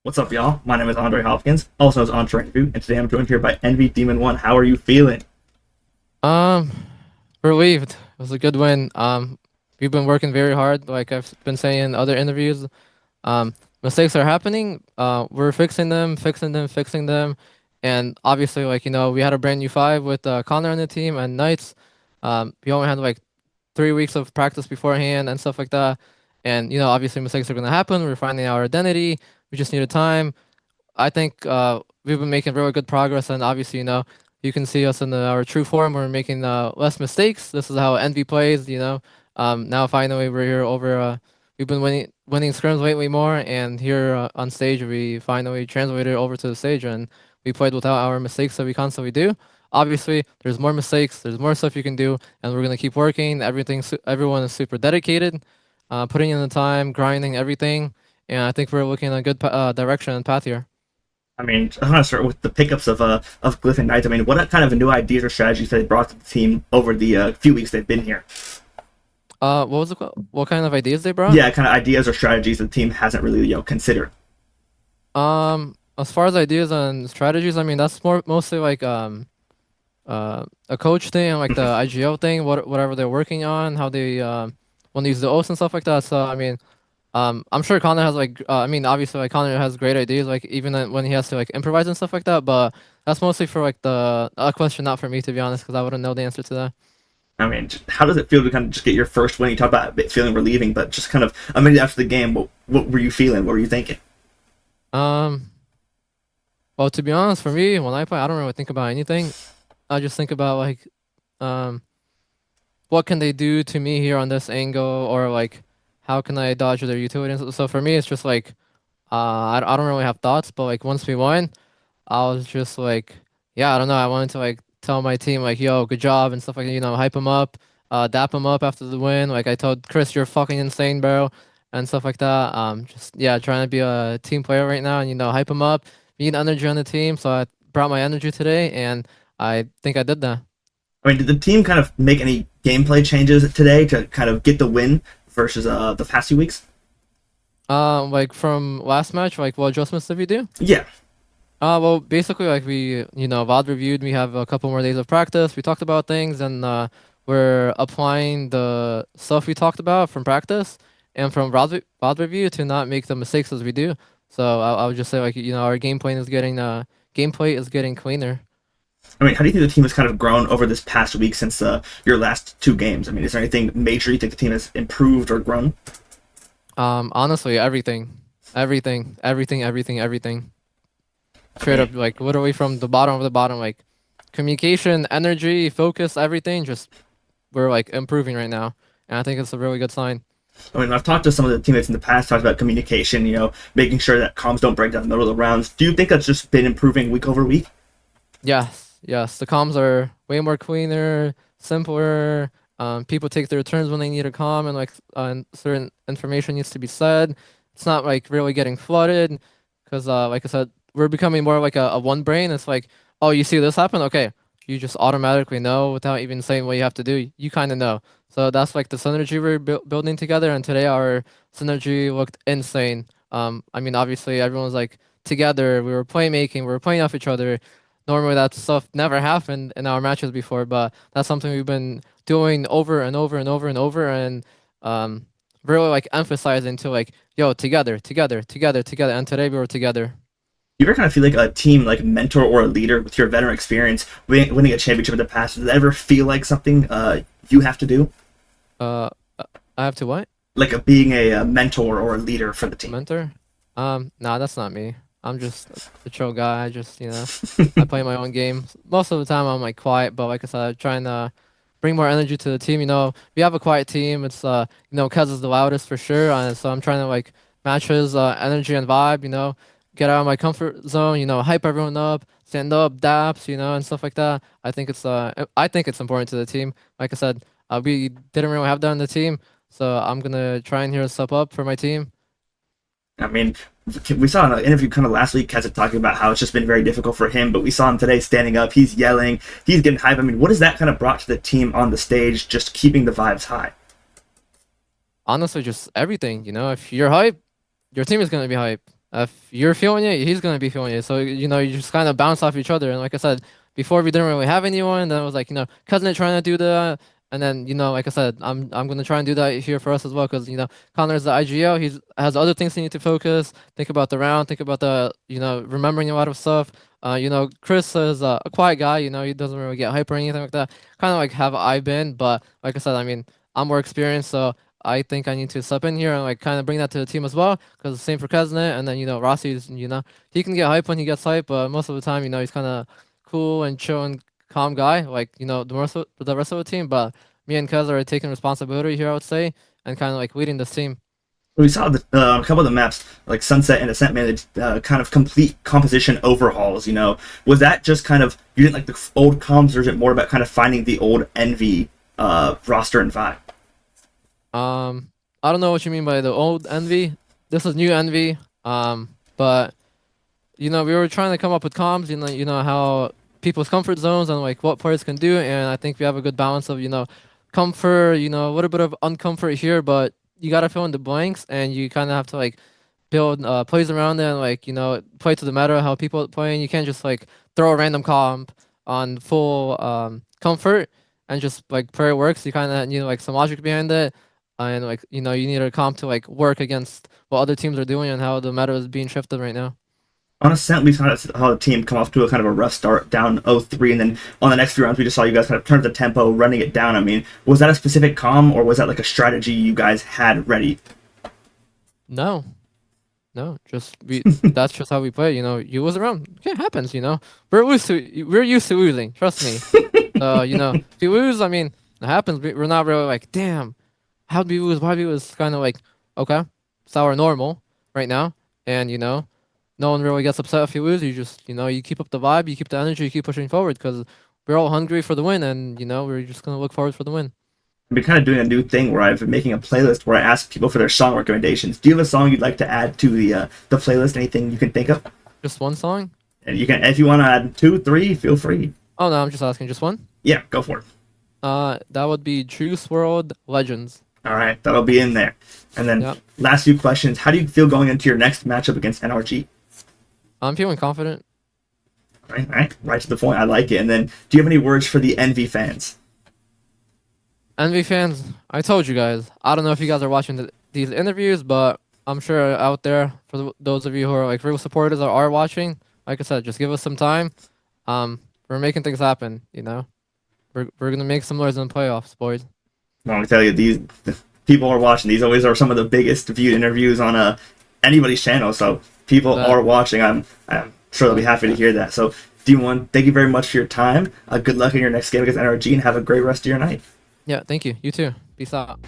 What's up, y'all? My name is Andre Hopkins, also known as Entre Interview, and today I'm joined here by Envy Demon1. How are you feeling? Um, Relieved. It was a good win. We've been working very hard, like I've been saying in other interviews. Um, Mistakes are happening. We're fixing them, fixing them, and obviously, like we had a brand new five with Connor on the team and Knights. We only had like 3 weeks of practice beforehand and stuff like that, and obviously mistakes are gonna happen. We're finding our identity. We just needed time. I think we've been making really good progress, and obviously, you can see us in our true form. We're making less mistakes. This is how Envy plays. Now finally we're here over. We've been winning scrims lately more, and here on stage we finally translated over to the stage, and we played without our mistakes that we constantly do. Obviously, there's more mistakes. There's more stuff you can do, and we're gonna keep working. Everyone is super dedicated, putting in the time, grinding everything, and I think we're looking in a good direction and path here. I want to start with the pickups of Glyph and Nightz. What kind of new ideas or strategies they brought to the team over the few weeks they've been here? What kind of ideas they brought? Yeah, kind of ideas or strategies the team hasn't really considered. As far as ideas and strategies, that's mostly like a coach thing, like the IGL thing, whatever they're working on, how they want to use the oaths and stuff like that. So I'm sure Connor has obviously like Connor has great ideas, like even when he has to like improvise and stuff like that. But that's mostly for like the a question, not for me to be honest, because I wouldn't know the answer to that. How does it feel to kind of just get your first win? You talk about it feeling relieving, but just kind of after the game, what were you feeling? What were you thinking? Um, well, to be honest, for me, when I play, I don't really think about anything. I just think about like um what can they do to me here on this angle, or like how can I dodge their utility. So for me, it's just like I don't really have thoughts, but like once we won, I was just like, yeah, I don't know. I wanted to like tell my team like, yo, good job and stuff like that, hype them up, dap them up after the win. Like I told Chris, you're fucking insane, bro, and stuff like that. Just yeah, trying to be a team player right now and hype them up, need energy on the team. So I brought my energy today, and I think I did that. Did the team kind of make any gameplay changes today to kind of get the win versus the past few weeks? Like from last match, like what adjustments did we do? Yeah. Well, basically, like VOD reviewed. We have a couple more days of practice. We talked about things, and we're applying the stuff we talked about from practice and from VOD review to not make the mistakes as we do. So I would just say, like, our gameplay is getting cleaner. How do you think the team has kind of grown over this past week since your last two games? Is there anything major you think the team has improved or grown? Honestly, everything. I Straight mean, up, like literally from the bottom of the bottom, like communication, energy, focus, everything. Just we're like improving right now, and I think it's a really good sign. I've talked to some of the teammates in the past, talked about communication, making sure that comms don't break down the middle of the rounds. Do you think that's just been improving week over week? Yes, yes. The comms are way more cleaner, simpler. People take their turns when they need a comm, and like certain information needs to be said. It's not like really getting flooded, because like I said, we're becoming more like a one brain. It's like, oh, you see this happen? Okay, you just automatically know without even saying what you have to do. You kind of know. So that's like the synergy we're building together. And today our synergy looked insane. Obviously everyone's like together. We were playmaking. We were playing off each other. Normally that stuff never happened in our matches before, but that's something we've been doing over and over and over and over, and um really like emphasizing to like, yo, together, together, together, together. And today we were together. Do you ever kind of feel like a team, like mentor or a leader with your veteran experience, winning a championship in the past? Does it ever feel like something you have to do? uh I have to what? Like being a mentor or a leader for the A team? mentor? Nah, that's not me. I'm just a chill guy. I just, I play my own game. Most of the time I'm like quiet, but like I said, I'm trying to bring more energy to the team. We have a quiet team. It's Kez is the loudest for sure. So I'm trying to like match his energy and vibe, get out of my comfort zone, hype everyone up, stand up, daps, and stuff like that. I think it's important to the team. Like I said, we didn't really have that on the team, so I'm gonna try and here step up for my team. I mean, we saw in an interview kind of last week, Keznit talking about how it's just been very difficult for him, but we saw him today standing up. He's yelling, he's getting hype. What has that kind of brought to the team on the stage, just keeping the vibes high? Honestly, just everything. If you're hype, your team is gonna be hype. If you're feeling it, he's gonna be feeling it. So you just kind of bounce off each other. And like I said before, we didn't really have anyone. Then it was like Keznit trying to do that, and then like I said, I'm gonna try and do that here for us as well because Connor's the IGL. He's has other things he need to focus. Think about the round. Think about the remembering a lot of stuff. Chris is a quiet guy. He doesn't really get hype or anything like that. Kind of like have I been, but like I said, I mean, I'm more experienced, so I think I need to step in here and like kind of bring that to the team as well. Because same for Keznit, and then Rossi's, he can get hype when he gets hype, but most of the time, he's kind of cool and chill and calm guy, like the rest of the team. But me and Kez are taking responsibility here, I would say, and kind of like leading this team. We saw a couple of the maps, like Sunset and Ascent, managed kind of complete composition overhauls. Was that just kind of you didn't like the old comms, or is it more about kind of finding the old Envy roster and vibe? I don't know what you mean by the old Envy. This is new Envy. But we were trying to come up with comms, how people's comfort zones and like what players can do, and I think we have a good balance of, comfort, a little bit of uncomfort here, but you gotta fill in the blanks, and you kind of have to like build plays around it, and like play to the meta how people are playing. You can't just like throw a random comp on full comfort and just like pray it works. You kind of need like some logic behind it, and like you need a comp to like work against what other teams are doing and how the meta is being shifted right now. On Ascent, we saw how the team come off to a kind of a rough start, down 0-3, and then on the next few rounds, we just saw you guys kind of turn the tempo, running it down. I mean, was that a specific comm, or was that like a strategy you guys had ready? No, no, just we. That's just how we play. You lose around. It happens. We're used to losing. Trust me. If you lose, I mean, it happens. We're not really like, damn, how'd we lose? Why'd we lose? Kind of like, okay, it's our normal right now, and no one really gets upset if you lose. You just, you keep up the vibe, you keep the energy, you keep pushing forward because we're all hungry for the win, and we're just gonna look forward for the win. I've been kind of doing a new thing where I've been making a playlist where I ask people for their song recommendations. Do you have a song you'd like to add to the playlist? Anything you can think of? Just one song? And you can, if you want to add two, three, feel free. Oh no, I'm just asking. Just one? Yeah, go for it. That would be Juice World Legends. All right, that'll be in there. And then Yep. last few questions. How do you feel going into your next matchup against NRG? I'm feeling confident. Right to the point. I like it. And then, do you have any words for the Envy fans? Envy fans, I told you guys. I don't know if you guys are watching these interviews, but I'm sure out there for those of you who are like real supporters or are watching, like I said, just give us some time. We're making things happen. We're gonna make some noise in the playoffs, boys. I want to tell you, these people are watching. These always are some of the biggest viewed interviews on anybody's channel. So people are watching. I'm sure they'll be happy to hear that. So Demon1, thank you very much for your time. Good luck in your next game against NRG, and have a great rest of your night. Yeah, thank you. You too. Peace out.